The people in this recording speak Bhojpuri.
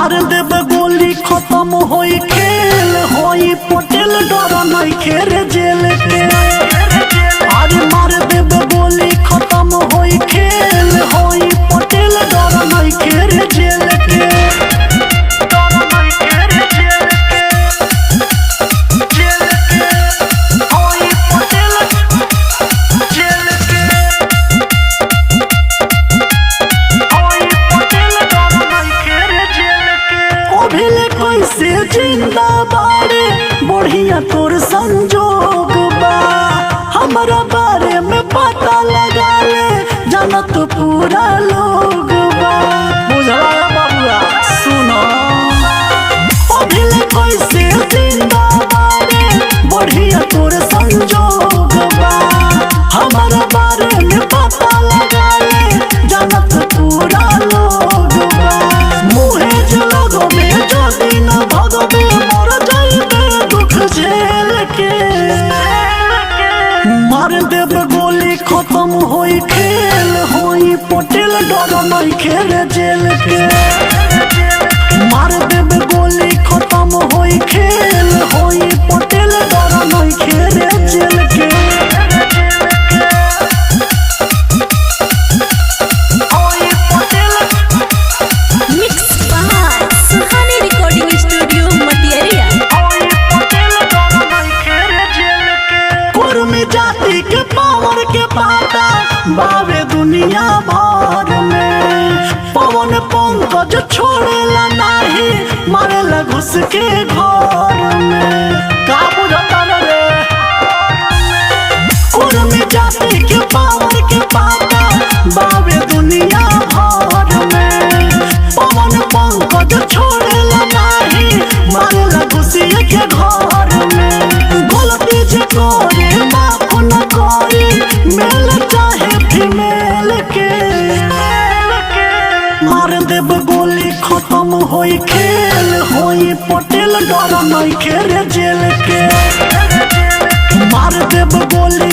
मार देब गोली खत्म होई खेल होई पटेल डर नहीं खेर जेल के। आज मार देब गोली खत्म होई खेल होई पटेल डर नहीं खेर जेल के। कैसे जिंदा बारे बढ़िया तोर संजोग बा हमारा बारे में पता लगा ले जानत पूरा लोग बा। बुझला बाबूआ सुनो अभिले कैसे जिंदा बारे बढ़िया तोर संजोग बा हमारा बारे में पता लगा ले जानत पूरा लोग बा। मुहे जलोगो में जल्दी न भगवे मर जाइबे दुख झेल के। मार देब गोली खत्म होई खेल होई पटेल डर नहीं खेल जेल के। मार देब गोली खत्म होई खेल होई पटेल डर नहीं खेल जेल के। जाति के पावर के पाता बावे दुनिया भर में पवन पंकज छोड़ेला नहीं मारेला घुस के घर में। का बुझता रे कुर्मी जाति के पावर के पाता बावे दुनिया भर में पवन पंकज छोड़ेला नहीं मारेला घुस के घर में। गलती जे करे मेल चाहे फीमेल के। मार देब गोली खत्म होई खेल होई पटेल डर नहीं खेर जेल के। मार देब गोली